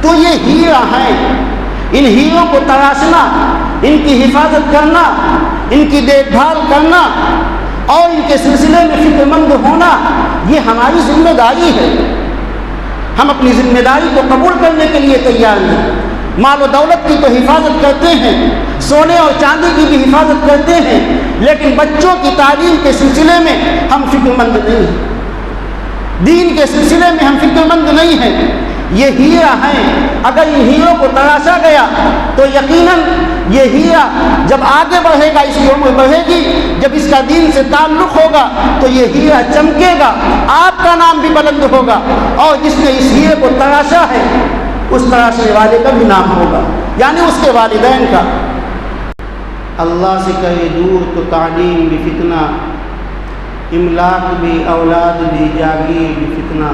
تو یہ ہیرا ہیں، ان ہیروں کو تراشنا، ان کی حفاظت کرنا، ان کی دیکھ بھال کرنا اور ان کے سلسلے میں فکر مند ہونا، یہ ہماری ذمہ داری ہے۔ ہم اپنی ذمہ داری کو قبول کرنے کے لیے تیار ہیں۔ مال و دولت کی تو حفاظت کرتے ہیں، سونے اور چاندی کی بھی حفاظت کرتے ہیں، لیکن بچوں کی تعلیم کے سلسلے میں ہم فکر مند نہیں ہیں، دین کے سلسلے میں ہم فکر مند نہیں ہیں۔ یہ ہیرا ہیں، اگر ان ہیروں کو تراشا گیا تو یقیناً یہ ہیرا جب آگے بڑھے گا، اس کی عمر بڑھے گی، جب اس کا دین سے تعلق ہوگا تو یہ ہیرا چمکے گا، آپ کا نام بھی بلند ہوگا، اور جس نے اس ہیرے کو تراشا ہے اس تراشنے والے کا بھی نام ہوگا، یعنی اس کے والدین کا۔ اللہ سے کرے دور تو تعلیم بھی فتنہ، املاک بھی اولاد بھی جاگیر بھی فتنہ۔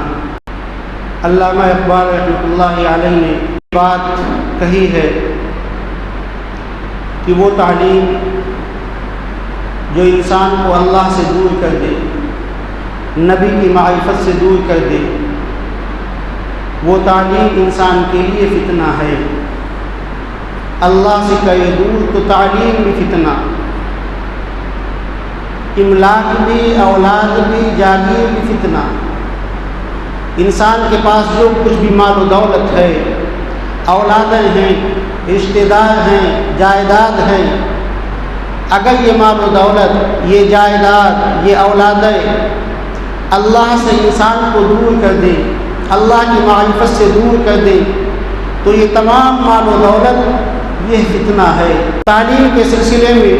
علامہ اقبال رحمۃ اللہ علیہ نے بات کہی ہے کہ وہ تعلیم جو انسان کو اللہ سے دور کر دے، نبی کی معرفت سے دور کر دے، وہ تعلیم انسان کے لیے فتنہ ہے۔ اللہ سے کرے دور تو تعلیم بھی فتنہ، املاک بھی اولاد بھی جاگیر بھی فتنہ۔ انسان کے پاس جو کچھ بھی مال و دولت ہے، اولادیں ہیں، رشتہ دار ہیں، جائیداد ہیں، اگر یہ مال و دولت، یہ جائیداد، یہ اولادیں اللہ سے انسان کو دور کر دیں، اللہ کی معرفت سے دور کر دیں، تو یہ تمام مال و دولت یہ فتنہ ہے۔ تعلیم کے سلسلے میں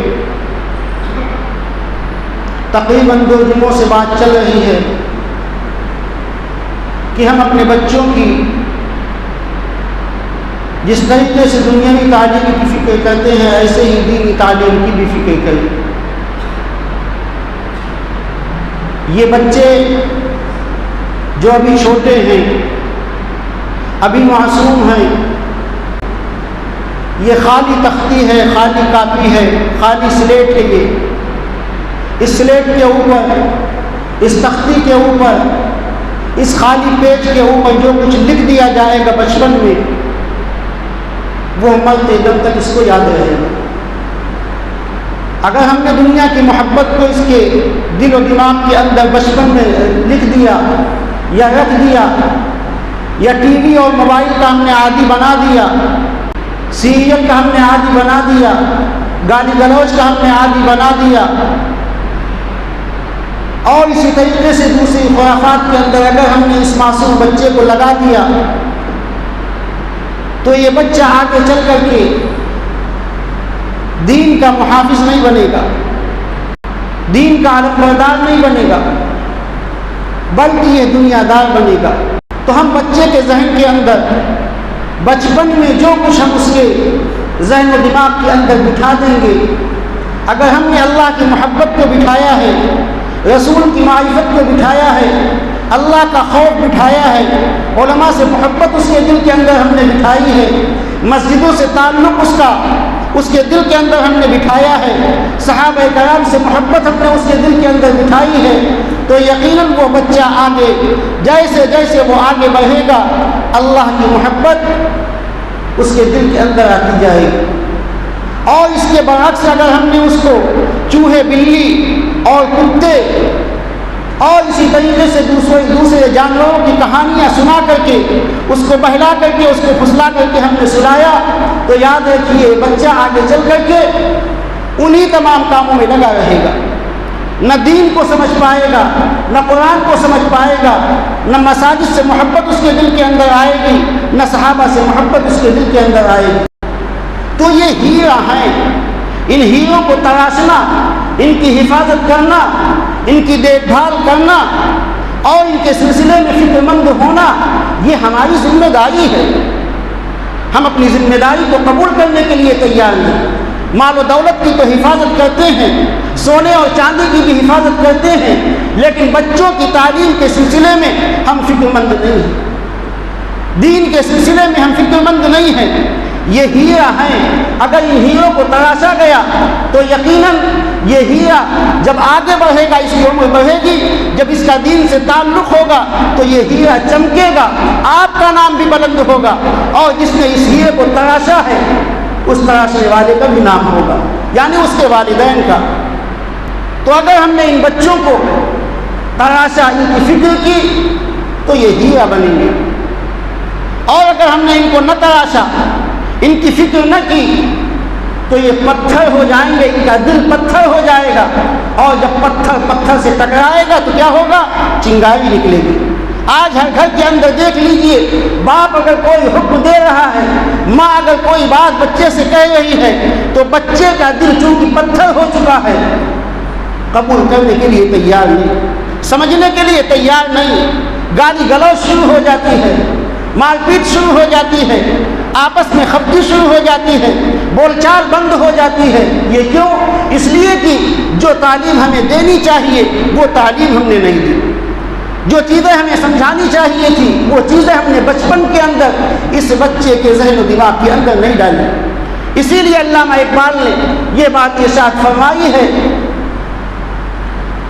تقریباً 2 جمعوں سے بات چل رہی ہے کہ ہم اپنے بچوں کی جس طریقے سے دنیاوی تعلیم کی فکر کرتے ہیں، ایسے ہی دینی تعلیم کی بھی فکر کریں۔ یہ بچے جو ابھی چھوٹے ہیں، ابھی معصوم ہیں، یہ خالی تختی ہے، خالی کاپی ہے، خالی سلیٹ ہے۔ یہ اس سلیٹ کے اوپر، اس تختی کے اوپر، اس خالی پیج کے اوپر جو کچھ لکھ دیا جائے گا بچپن میں، وہ مرتے دم تک اس کو یاد رہے گا۔ اگر ہم نے دنیا کی محبت کو اس کے دل و دماغ کے اندر بچپن میں لکھ دیا یا رکھ دیا، یا ٹی وی اور موبائل کا ہم نے عادی بنا دیا، سیریل کا ہم نے عادی بنا دیا، گالی گلوچ کا ہم نے عادی بنا دیا، اور اسی طریقے سے دوسری خرافات کے اندر اگر ہم نے اس معصوم بچے کو لگا دیا، تو یہ بچہ آگے چل کر کے دین کا محافظ نہیں بنے گا، دین کا علمبردار نہیں بنے گا، بلکہ یہ دنیا دار بنے گا۔ تو ہم بچے کے ذہن کے اندر بچپن میں جو کچھ ہم اس کے ذہن و دماغ کے اندر بٹھا دیں گے، اگر ہم نے اللہ کی محبت کو بٹھایا ہے، رسول کی معرفت کو بٹھایا ہے، اللہ کا خوف بٹھایا ہے، علماء سے محبت اس کے دل کے اندر ہم نے بٹھائی ہے، مسجدوں سے تعلق اس کے دل کے اندر ہم نے بٹھایا ہے، صحابہ کرام سے محبت ہم نے اس کے دل کے اندر بٹھائی ہے، تو یقیناً وہ بچہ آگے جیسے جیسے وہ آگے بڑھے گا، اللہ کی محبت اس کے دل کے اندر آتی جائے گی۔ اور اس کے برعکس اگر ہم نے اس کو چوہے، بلی اور کتے اور اسی طریقے سے دوسرے جانوروں کی کہانیاں سنا کر کے، اس کو بہلا کر کے، اس کو پھسلا کر کے ہم نے سنایا، تو یاد رکھیے بچہ آگے چل کر کے انہی تمام کاموں میں لگا رہے گا، نہ دین کو سمجھ پائے گا، نہ قرآن کو سمجھ پائے گا، نہ مساجد سے محبت اس کے دل کے اندر آئے گی، نہ صحابہ سے محبت اس کے دل کے اندر آئے گی۔ تو یہ ہیرا ہیں، ان ہیروں کو تراشنا، ان کی حفاظت کرنا، ان کی دیکھ بھال کرنا اور ان کے سلسلے میں فکر مند ہونا، یہ ہماری ذمہ داری ہے۔ ہم اپنی ذمہ داری کو قبول کرنے کے لیے تیار ہیں۔ مال و دولت کی تو حفاظت کرتے ہیں، سونے اور چاندی کی بھی حفاظت کرتے ہیں، لیکن بچوں کی تعلیم کے سلسلے میں ہم فکر مند نہیں ہیں، دین کے سلسلے میں ہم فکر مند نہیں ہیں۔ یہ ہیرا ہیں، اگر ان ہیروں کو تراشا گیا تو یقیناً یہ ہیرا جب آگے بڑھے گا، اس کی عمر بڑھے گی، جب اس کا دین سے تعلق ہوگا تو یہ ہیرا چمکے گا، آپ کا نام بھی بلند ہوگا، اور جس نے اس ہیرے کو تراشا ہے اس تراشنے والے کا بھی نام ہوگا، یعنی اس کے والدین کا۔ تو اگر ہم نے ان بچوں کو تراشا، ان کی فکر کی، تو یہ ہیرا بنیں گے، اور اگر ہم نے ان کو نہ تراشا، ان کی فکر نہ کی، تو یہ پتھر ہو جائیں گے، ان کا دل پتھر ہو جائے گا، اور جب پتھر پتھر سے ٹکرائے گا تو کیا ہوگا؟ چنگاری نکلے گی۔ آج ہر گھر کے اندر دیکھ لیجئے، باپ اگر کوئی حکم دے رہا ہے، ماں اگر کوئی بات بچے سے کہہ رہی ہے، تو بچے کا دل چونکہ پتھر ہو چکا ہے، قبول کرنے کے لیے تیار نہیں، سمجھنے کے لیے تیار نہیں، گالی گلوچ شروع ہو جاتی ہے، مار پیٹ شروع ہو جاتی ہے، آپس میں خبتی شروع ہو جاتی ہے، بول چال بند ہو جاتی ہے۔ یہ کیوں؟ اس لیے کہ جو تعلیم ہمیں دینی چاہیے وہ تعلیم ہم نے نہیں دی، جو چیزیں ہمیں سمجھانی چاہیے تھی وہ چیزیں ہم نے بچپن کے اندر اس بچے کے ذہن و دماغ کے اندر نہیں ڈالی۔ اسی لیے علامہ اقبال نے یہ بات ارشاد فرمائی ہے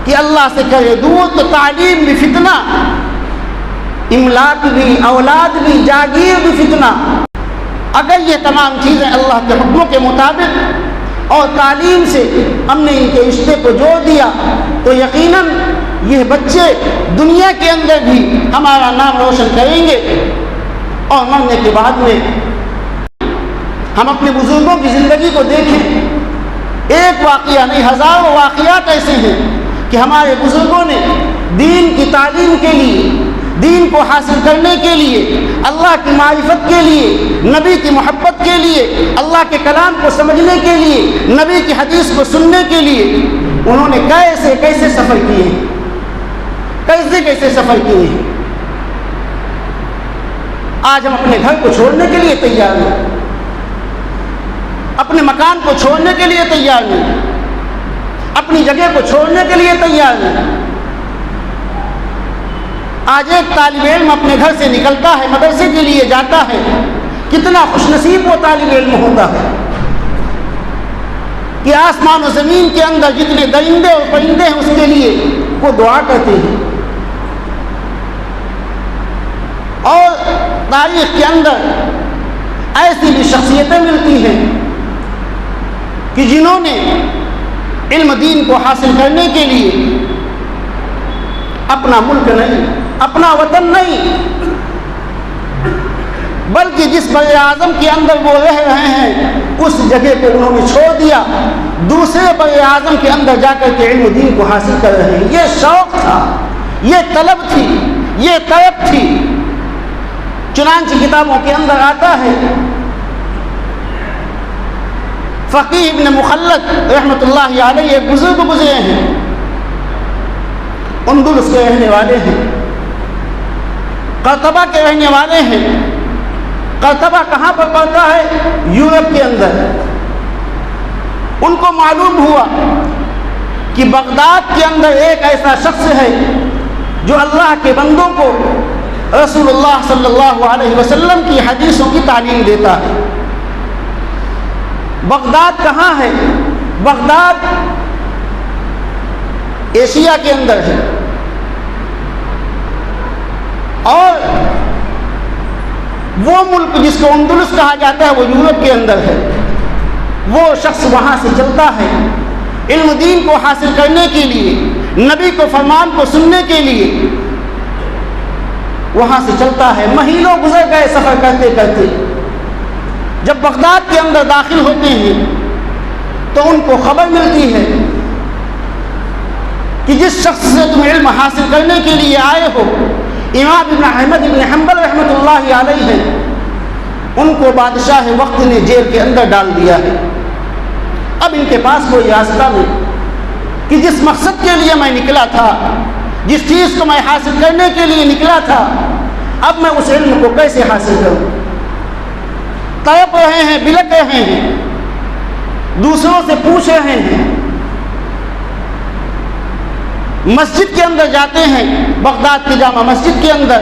کہ اللہ سے کرے دور تو تعلیم بھی فتنہ، املاک بھی، اولاد بھی، جاگیر بھی فتنہ۔ اگر یہ تمام چیزیں اللہ کے حکموں کے مطابق اور تعلیم سے ہم نے ان کے رشتے کو جوڑ دیا تو یقیناً یہ بچے دنیا کے اندر بھی ہمارا نام روشن کریں گے، اور مرنے کے بعد میں ہم اپنے بزرگوں کی زندگی کو دیکھیں، ایک واقعہ نہیں ہزاروں واقعات ایسے ہیں کہ ہمارے بزرگوں نے دین کی تعلیم کے لیے، دین کو حاصل کرنے کے لیے، اللہ کی معرفت کے لیے، نبی کی محبت کے لیے، اللہ کے کلام کو سمجھنے کے لیے، نبی کی حدیث کو سننے کے لیے انہوں نے کیسے کیسے سفر کیے ہیں، کیسے کیسے سفر کیے ہیں۔ آج ہم اپنے گھر کو چھوڑنے کے لیے تیار ہیں، اپنے مکان کو چھوڑنے کے لیے تیار نہیں، اپنی جگہ کو چھوڑنے کے لیے تیار نہیں۔ آج ایک طالب علم اپنے گھر سے نکلتا ہے، مدرسے کے لیے جاتا ہے، کتنا خوش نصیب وہ طالب علم ہوتا ہے کہ آسمان و زمین کے اندر جتنے درندے اور پرندے ہیں اس کے لیے وہ دعا کرتے ہیں، اور تاریخ کے اندر ایسی بھی شخصیتیں ملتی ہیں کہ جنہوں نے علم دین کو حاصل کرنے کے لیے اپنا ملک نہیں، اپنا وطن نہیں، بلکہ جس بر اعظم کے اندر وہ رہ رہے ہیں اس جگہ کو انہوں نے چھوڑ دیا، دوسرے بر اعظم کے اندر جا کر کے علم دین کو حاصل کر رہے ہیں۔ یہ شوق تھا، یہ طلب تھی، یہ طلب تھی۔ چنانچہ کتابوں کے اندر آتا ہے فقیہ ابن مخلد رحمۃ اللہ علیہ ایک بزرگ گزرے ہیں، اندلس کے رہنے والے ہیں، قرطبہ کے رہنے والے ہیں۔ قرطبہ کہاں پر پڑتا ہے؟ یورپ کے اندر۔ ان کو معلوم ہوا کہ بغداد کے اندر ایک ایسا شخص ہے جو اللہ کے بندوں کو رسول اللہ صلی اللہ علیہ وسلم کی حدیثوں کی تعلیم دیتا ہے۔ بغداد کہاں ہے؟ بغداد ایشیا کے اندر ہے، اور وہ ملک جس کو اندلس کہا جاتا ہے وہ یورپ کے اندر ہے۔ وہ شخص وہاں سے چلتا ہے علم دین کو حاصل کرنے کے لیے، نبی کو فرمان کو سننے کے لیے وہاں سے چلتا ہے۔ مہینوں گزر گئے سفر کرتے کرتے، جب بغداد کے اندر داخل ہوتے ہیں تو ان کو خبر ملتی ہے کہ جس شخص سے تم علم حاصل کرنے کے لیے آئے ہو امام ابن احمد ابن حنبل رحمۃ اللہ علیہ ہیں، ان کو بادشاہ وقت نے جیل کے اندر ڈال دیا ہے۔ اب ان کے پاس کوئی راستہ نہیں کہ جس مقصد کے لیے میں نکلا تھا، جس چیز کو میں حاصل کرنے کے لیے نکلا تھا، اب میں اس علم کو کیسے حاصل کروں؟ تڑپ رہے ہیں، بلک رہے ہیں، دوسروں سے پوچھ رہے ہیں۔ مسجد کے اندر جاتے ہیں، بغداد کی جامع مسجد کے اندر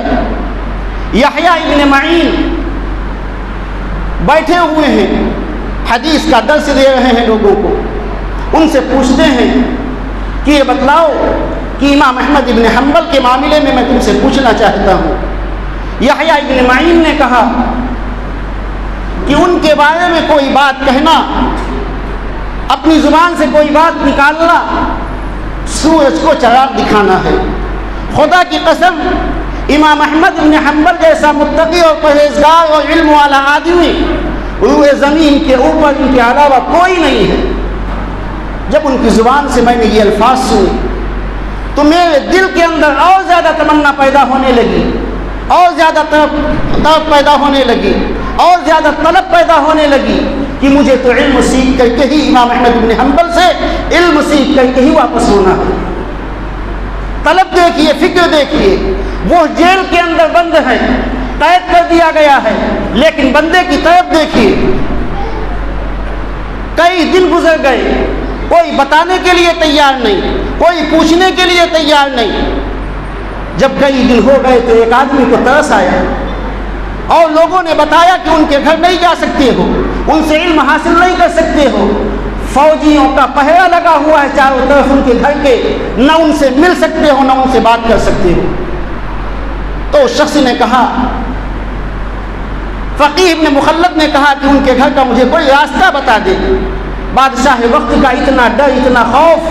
یحییٰ ابن معین بیٹھے ہوئے ہیں، حدیث کا درس دے رہے ہیں لوگوں کو، ان سے پوچھتے ہیں کہ یہ بتلاؤ کہ امام احمد ابن حنبل کے معاملے میں تم سے پوچھنا چاہتا ہوں۔ یحییٰ ابن معین نے کہا کہ ان کے بارے میں کوئی بات کہنا، اپنی زبان سے کوئی بات نکالنا، سورج کو چراغ دکھانا ہے۔ خدا کی قسم، امام احمد بن حنبل جیسا متقی اور پرہیزگار اور علم والا آدمی روئے زمین کے اوپر ان کے علاوہ کوئی نہیں ہے۔ جب ان کی زبان سے میں نے یہ الفاظ سنے تو میرے دل کے اندر اور زیادہ تمنا پیدا ہونے لگی، اور زیادہ طلب پیدا ہونے لگی، اور زیادہ طلب پیدا ہونے لگی کہ مجھے تو علم سیکھ کر کے ہی امام احمد بن حنبل سے علم سیکھ کر کے ہی واپس ہونا ہے۔ طلب دیکھیے، فکر دیکھیے، وہ جیل کے اندر بند ہے، قید کر دیا گیا ہے، لیکن بندے کی طرف دیکھیے، کئی دن گزر گئے، کوئی بتانے کے لیے تیار نہیں، کوئی پوچھنے کے لیے تیار نہیں۔ جب کئی دن ہو گئے تو ایک آدمی کو ترس آیا اور لوگوں نے بتایا کہ ان کے گھر نہیں جا سکتے ہو، ان سے علم حاصل نہیں کر سکتے ہو، فوجیوں کا پہرا لگا ہوا ہے چاروں طرف ان کے گھر کے، نہ ان سے مل سکتے ہو نہ ان سے بات کر سکتے ہو۔ تو اس شخص نے کہا، فقیہ ابن مخلد نے کہا کہ ان کے گھر کا مجھے کوئی راستہ بتا دے۔ بادشاہ وقت کا اتنا ڈر، اتنا خوف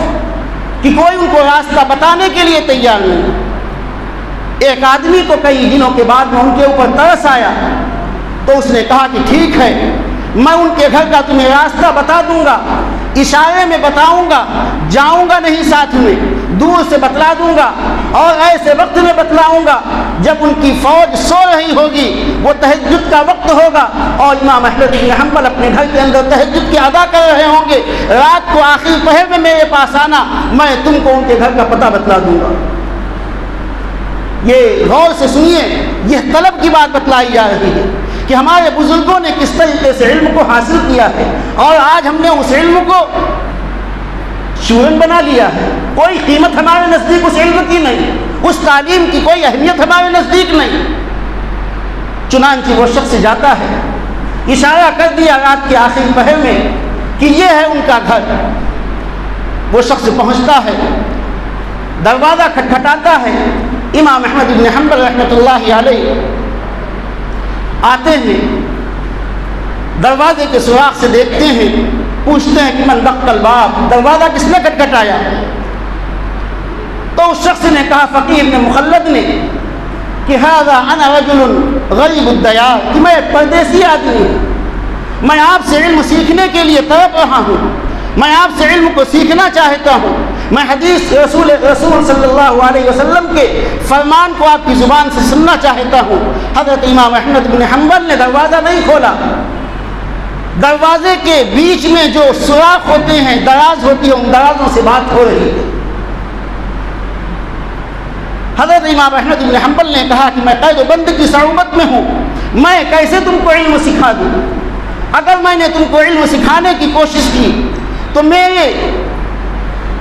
کہ کوئی ان کو راستہ بتانے کے لیے تیار نہیں۔ ایک آدمی کو کئی دنوں کے بعد میں ان کے اوپر ترس آیا تو اس نے کہا کہ ٹھیک ہے، میں ان کے گھر کا تمہیں راستہ بتا دوں گا، اشارے میں بتاؤں گا، جاؤں گا نہیں ساتھ میں، دور سے بتلا دوں گا، اور ایسے وقت میں بتلاؤں گا جب ان کی فوج سو رہی ہوگی، وہ تہجد کا وقت ہوگا اور امام احمد بن حنبل اپنے گھر کے اندر تہجد کی ادا کر رہے ہوں گے، رات کو آخری پہر میں میرے پاس آنا، میں تم کو ان کے گھر کا پتہ بتلا دوں گا۔ یہ غور سے سنیے، یہ طلب کی بات بتلائی جا رہی ہے کہ ہمارے بزرگوں نے کس طریقے سے علم کو حاصل کیا ہے، اور آج ہم نے اس علم کو شورن بنا لیا ہے۔ کوئی قیمت ہمارے نزدیک اس علم کی نہیں، اس تعلیم کی کوئی اہمیت ہمارے نزدیک نہیں۔ چنانچہ وہ شخص جاتا ہے، اشارہ کر دیا رات کے آخری پہر میں کہ یہ ہے ان کا گھر۔ وہ شخص پہنچتا ہے، دروازہ کھٹکھٹاتا ہے، امام احمد بن حنبل رحمۃ اللہ علیہ آتے ہیں، دروازے کے سوراخ سے دیکھتے ہیں، پوچھتے ہیں کہ من دق الباب، دروازہ کس نے کھٹکھٹایا؟ تو اس شخص نے کہا، فقیہ ابن مخلد نے، کہ ھذا انا رجل غریب الدیار، کہ میں ایک پردیسی آدمی ہوں، میں آپ سے علم سیکھنے کے لیے تڑپ رہا ہوں، میں آپ سے علم کو سیکھنا چاہتا ہوں، میں حدیث رسول صلی اللہ علیہ وسلم کے فرمان کو آپ کی زبان سے سننا چاہتا ہوں۔ حضرت امام احمد بن حنبل نے دروازہ نہیں کھولا، دروازے کے بیچ میں جو سوراخ ہوتے ہیں، دراز ہوتی ہے، ان درازوں سے بات ہو رہی ہے۔ حضرت امام احمد بن حنبل نے کہا کہ میں قید و بند کی صعوبت میں ہوں، میں کیسے تم کو علم سکھا دوں؟ اگر میں نے تم کو علم سکھانے کی کوشش کی تو میری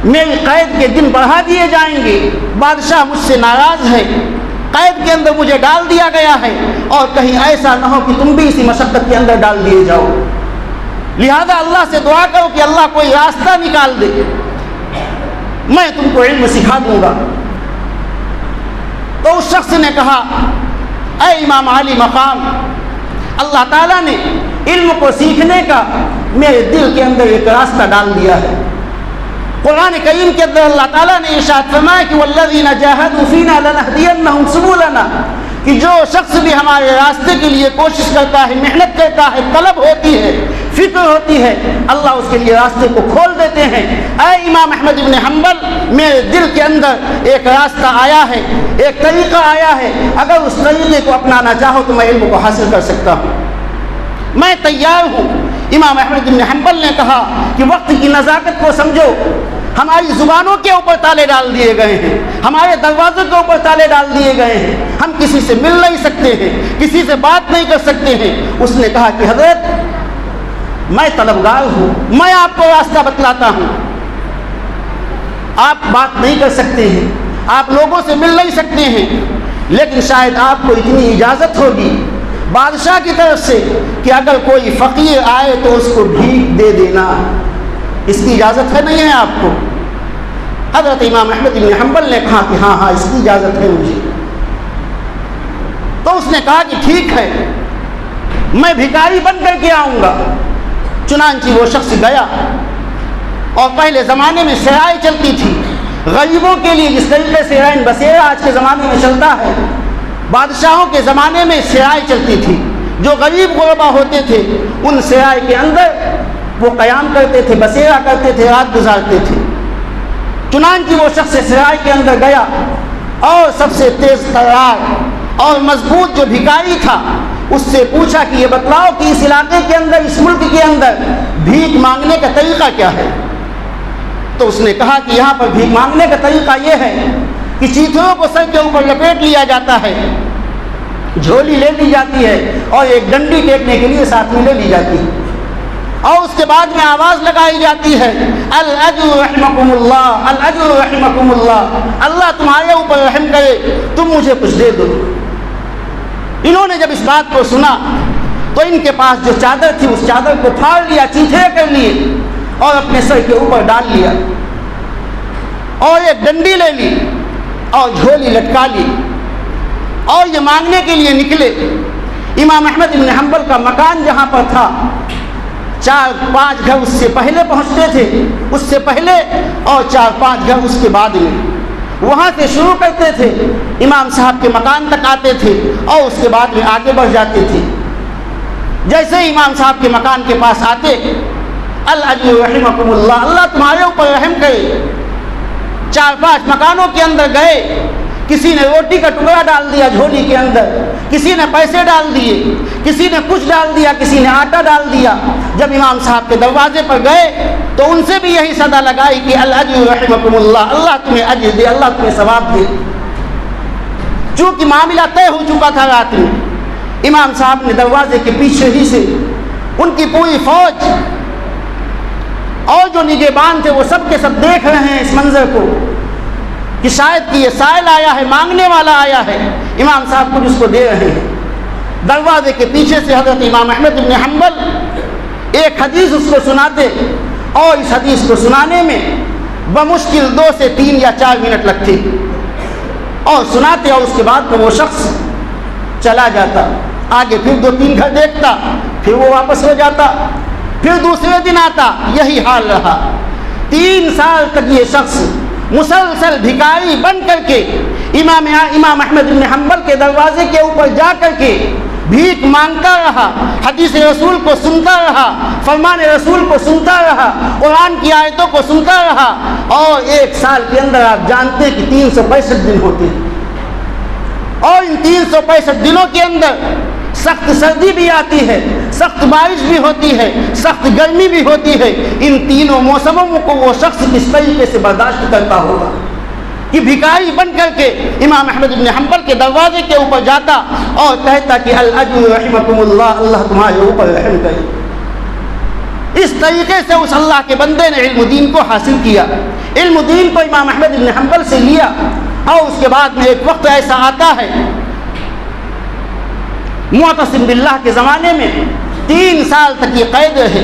قید کے دن بڑھا دیے جائیں گے، بادشاہ مجھ سے ناراض ہے، قید کے اندر مجھے ڈال دیا گیا ہے، اور کہیں ایسا نہ ہو کہ تم بھی اسی مشقت کے اندر ڈال دیے جاؤ، لہذا اللہ سے دعا کرو کہ اللہ کوئی راستہ نکال دے، میں تم کو علم سکھا دوں گا۔ تو اس شخص نے کہا، اے امام عالی مقام، اللہ تعالیٰ نے علم کو سیکھنے کا میرے دل کے اندر ایک راستہ ڈال دیا ہے۔ قرآن کریم کے اندر اللہ تعالیٰ نے ارشاد فرمایا کہ والذین جاہدوا فینا لنہدینہم سبلنا، کہ جو شخص بھی ہمارے راستے کے لیے کوشش کرتا ہے، محنت کرتا ہے، طلب ہوتی ہے، فکر ہوتی ہے، اللہ اس کے لیے راستے کو کھول دیتے ہیں۔ اے امام احمد بن حنبل، میرے دل کے اندر ایک راستہ آیا ہے، ایک طریقہ آیا ہے، اگر اس طریقے کو اپنانا چاہو تو میں علم کو حاصل کر سکتا ہوں، میں تیار ہوں۔ امام احمد بن حنبل نے کہا کہ وقت کی نزاکت کو سمجھو، ہماری زبانوں کے اوپر تالے ڈال دیے گئے ہیں، ہمارے دروازوں کے اوپر تالے ڈال دیے گئے ہیں، ہم کسی سے مل نہیں سکتے ہیں، کسی سے بات نہیں کر سکتے ہیں۔ اس نے کہا کہ حضرت، میں طلبگار ہوں، میں آپ کو راستہ بتلاتا ہوں، آپ بات نہیں کر سکتے ہیں، آپ لوگوں سے مل نہیں سکتے ہیں، لیکن شاید آپ کو اتنی اجازت ہوگی، بادشاہ کی طرف سے کہ اگر کوئی فقیر آئے تو اس کو بھیک دے دینا، اس کی اجازت ہے نہیں ہے آپ کو؟ حضرت امام احمد بن حنبل نے کہا کہ ہاں اس کی اجازت ہے مجھے۔ تو اس نے کہا کہ ٹھیک ہے، میں بھکاری بن کر کے آؤں گا۔ چنانچہ وہ شخص گیا، اور پہلے زمانے میں سرائے چلتی تھی غریبوں کے لیے، جس طریقے سے رین بسیرا آج کے زمانے میں چلتا ہے، بادشاہوں کے زمانے میں سرائے چلتی تھی۔ جو غریب غربا ہوتے تھے ان سرائے کے اندر وہ قیام کرتے تھے، بسیرا کرتے تھے، رات گزارتے تھے۔ چنانچہ وہ شخص سرائے کے اندر گیا، اور سب سے تیز ترار اور مضبوط جو بھکاری تھا اس سے پوچھا کہ یہ بتلاؤ کہ اس علاقے کے اندر، اس ملک کے اندر بھیک مانگنے کا طریقہ کیا ہے؟ تو اس نے کہا کہ یہاں پر بھیک مانگنے کا طریقہ یہ ہے کہ چیتھڑوں کو سر کے اوپر لپیٹ لیا جاتا ہے، جھولی لے لی جاتی ہے، اور ایک ڈنڈی ٹیکنے کے لیے ساتھ میں لے لی جاتی ہے، اور اس کے بعد میں آواز لگائی جاتی ہے الاجر رحمکم اللہ، الاجر رحمکم اللہ، اللہ تمہارے اوپر رحم کرے، تم مجھے کچھ دے دو۔ انہوں نے جب اس بات کو سنا تو ان کے پاس جو چادر تھی اس چادر کو پھاڑ لیا، چیتھے کر لیے، اور اپنے سر کے اوپر ڈال لیا، اور ایک ڈنڈی لے لی اور جھولی لٹکا لی، اور یہ مانگنے کے لیے نکلے۔ امام احمد بن حنبل کا مکان جہاں پر تھا 4-5 گھر اس سے پہلے پہنچتے تھے، اس سے پہلے، اور 4-5 گھر اس کے بعد میں، وہاں سے شروع کرتے تھے، امام صاحب کے مکان تک آتے تھے، اور اس کے بعد میں آگے بڑھ جاتے تھے۔ جیسے امام صاحب کے مکان کے پاس آتے، الاجر رحمکم اللہ، اللہ تمہارے اوپر رحم کرے، 4-5 مکانوں کے اندر گئے، کسی نے روٹی کا ٹکڑا ڈال دیا جھولی کے اندر، کسی نے پیسے ڈال دیے، کسی نے کچھ ڈال دیا، کسی نے آٹا ڈال دیا۔ جب امام صاحب کے دروازے پر گئے تو ان سے بھی یہی صدا لگائی کہ الاجر رحمکم اللہ، اللہ تمہیں اجر دے، اللہ تمہیں ثواب دے۔ چونکہ معاملہ طے ہو چکا تھا رات میں، امام صاحب نے دروازے کے پیچھے ہی سے ان کی پوری فوج اور جو نگہبان تھے وہ سب کے سب دیکھ رہے ہیں اس منظر کو کہ شاید کہ یہ سائل آیا ہے، مانگنے والا آیا ہے، امام صاحب کچھ اس کو دے رہے ہیں۔ دروازے کے پیچھے سے حضرت امام احمد بن حنبل ایک حدیث اس کو سناتے، اور اس حدیث کو سنانے میں بمشکل 2 سے 3 یا 4 منٹ لگتے، اور سناتے، اور اس کے بعد وہ شخص چلا جاتا، آگے پھر 2-3 گھر دیکھتا، پھر وہ واپس ہو جاتا، پھر دوسرے دن آتا، یہی حال رہا۔ 3 سال تک یہ شخص مسلسل بھکاری بن کر کے امام احمد بن حنبل کے دروازے کے اوپر جا کر کے بھیک مانگتا رہا، حدیث رسول کو سنتا رہا، فرمان رسول کو سنتا رہا، قرآن کی آیتوں کو سنتا رہا، اور 1 سال کے اندر آپ جانتے ہیں کہ 365 دن ہوتے ہیں، اور ان 365 دنوں کے اندر سخت سردی بھی آتی ہے، سخت بارش بھی ہوتی ہے، سخت گرمی بھی ہوتی ہے۔ ان تینوں موسموں کو وہ شخص کس طریقے سے برداشت کرتا ہوگا کہ بھکاری بن کر کے امام احمد بن حنبل کے دروازے کے اوپر جاتا اور کہتا کہ الاجر رحمکم اللہ، اللہ تمہارے اوپر رحم کرے۔ اس طریقے سے اس اللہ کے بندے نے علم دین کو حاصل کیا، علم دین کو امام احمد بن حنبل سے لیا، اور اس کے بعد میں ایک وقت ایسا آتا ہے معتصم باللہ کے زمانے میں 3 سال تک یہ قید رہے،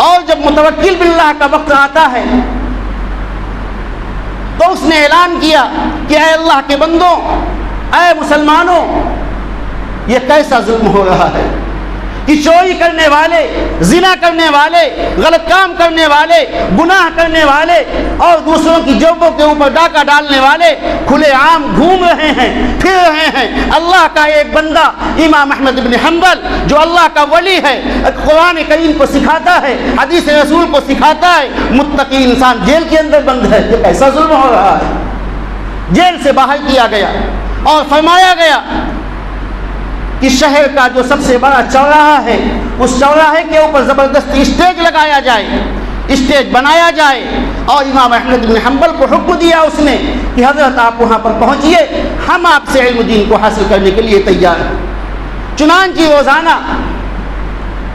اور جب متوکل باللہ کا وقت آتا ہے تو اس نے اعلان کیا کہ اے اللہ کے بندوں، اے مسلمانوں، یہ کیسا ظلم ہو رہا ہے کہ چوری کرنے والے، زنا کرنے والے، غلط کام کرنے والے، گناہ کرنے والے، اور دوسروں کی جوبوں کے اوپر ڈاکہ ڈالنے والے کھلے عام گھوم رہے ہیں، پھر رہے ہیں۔ اللہ کا ایک بندہ امام احمد بن حنبل جو اللہ کا ولی ہے، قرآن کریم کو سکھاتا ہے، حدیث رسول کو سکھاتا ہے، متقی انسان جیل کے اندر بند ہے، یہ کیسا ظلم ہو رہا ہے۔ جیل سے باہر کیا گیا اور فرمایا گیا کہ شہر کا جو سب سے بڑا چوراہا ہے، اس چوراہے کے اوپر زبردست اسٹیج لگایا جائے، اسٹیج بنایا جائے، اور امام احمد بن حنبل کو حکم دیا اس نے کہ حضرت آپ وہاں پر پہنچیے، ہم آپ سے علم دین کو حاصل کرنے کے لیے تیار ہیں۔ چنانچہ روزانہ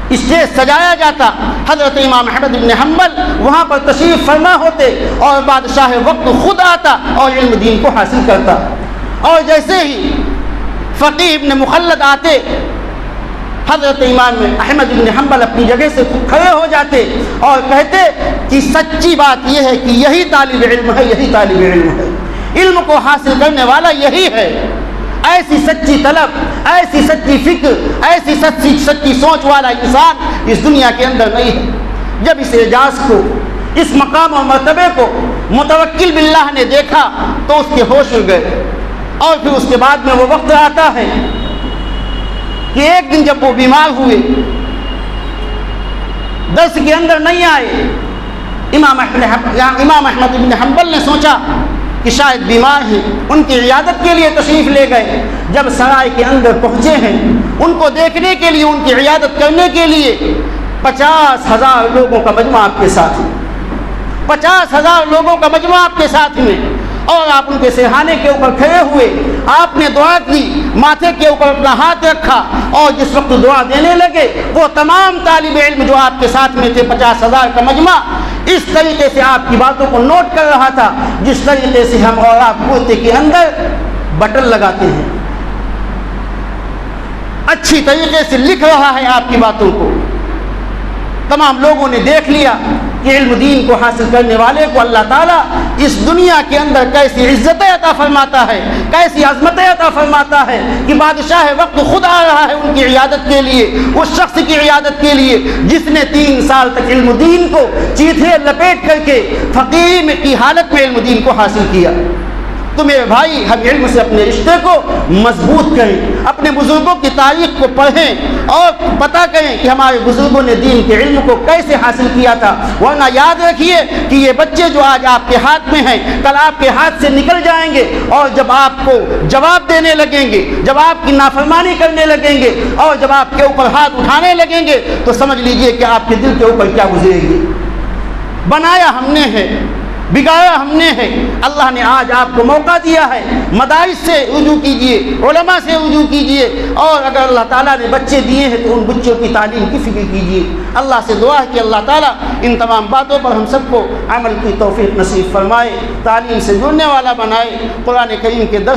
اسٹیج سجایا جاتا، حضرت امام احمد بن حنبل وہاں پر تشریف فرما ہوتے، اور بادشاہ وقت خود آتا اور علم دین کو حاصل کرتا، اور جیسے ہی فقیہ ابن مخلد آتے، حضرت امام احمد بن حنبل اپنی جگہ سے کھڑے ہو جاتے اور کہتے کہ سچی بات یہ ہے کہ یہی طالب علم ہے، یہی طالب علم ہے، علم کو حاصل کرنے والا یہی ہے۔ ایسی سچی طلب، ایسی سچی فکر، ایسی سچی سوچ والا انسان اس دنیا کے اندر نہیں ہے۔ جب اس اعجاز کو، اس مقام اور مرتبے کو متوکل باللہ نے دیکھا تو اس کے ہوش اڑ گئے، اور پھر اس کے بعد میں وہ وقت آتا ہے کہ ایک دن جب وہ بیمار ہوئے، درس کے اندر نہیں آئے، امام احمد بن حنبل نے سوچا کہ شاید بیمار ہیں، ان کی عیادت کے لیے تشریف لے گئے۔ جب سرائے کے اندر پہنچے ہیں، ان کو دیکھنے کے لیے، ان کی عیادت کرنے کے لیے 50,000 لوگوں کا مجمع آپ کے ساتھ ہے، 50,000 لوگوں کا مجمع آپ کے ساتھ میں، اور آپ ان کے سرہانے کے اوپر کھڑے ہوئے، آپ نے دعا کی، ماتھے کے اوپر اپنا ہاتھ رکھا، اور جس وقت دعا دینے لگے وہ تمام طالب علم جو آپ کے ساتھ میں تھے، 50,000 کا مجمع، اس طریقے سے آپ کی باتوں کو نوٹ کر رہا تھا جس طریقے سے ہم اور آپ کرتے کے اندر بٹن لگاتے ہیں، اچھی طریقے سے لکھ رہا ہے آپ کی باتوں کو۔ تمام لوگوں نے دیکھ لیا کہ علم دین کو حاصل کرنے والے کو اللہ تعالیٰ اس دنیا کے اندر کیسی عزتیں عطا فرماتا ہے، کیسی عظمتیں عطا فرماتا ہے کہ بادشاہ وقت خود آ رہا ہے ان کی عیادت کے لیے، اس شخص کی عیادت کے لیے جس نے 3 سال تک علم دین کو چیتھے لپیٹ کر کے فقیر کی حالت میں علم دین کو حاصل کیا۔ تو میرے بھائی، ہم علم سے اپنے رشتے کو مضبوط کریں، اپنے بزرگوں کی تاریخ کو پڑھیں اور پتہ کریں کہ ہمارے بزرگوں نے دین کے علم کو کیسے حاصل کیا تھا، ورنہ یاد رکھیے کہ یہ بچے جو آج آپ کے ہاتھ میں ہیں کل آپ کے ہاتھ سے نکل جائیں گے، اور جب آپ کو جواب دینے لگیں گے، جب آپ کی نافرمانی کرنے لگیں گے، اور جب آپ کے اوپر ہاتھ اٹھانے لگیں گے تو سمجھ لیجئے کہ آپ کے دل کے اوپر کیا گزرے گی۔ بنایا ہم نے ہے، بگاڑا ہم نے ہے، اللہ نے آج آپ کو موقع دیا ہے، مدارس سے رجوع کیجئے، علماء سے رجوع کیجئے، اور اگر اللہ تعالیٰ نے بچے دیے ہیں تو ان بچوں کی تعلیم کی فکر کیجئے۔ اللہ سے دعا ہے کہ اللہ تعالیٰ ان تمام باتوں پر ہم سب کو عمل کی توفیق نصیب فرمائے، تعلیم سے جڑنے والا بنائے، قرآن کریم کے درس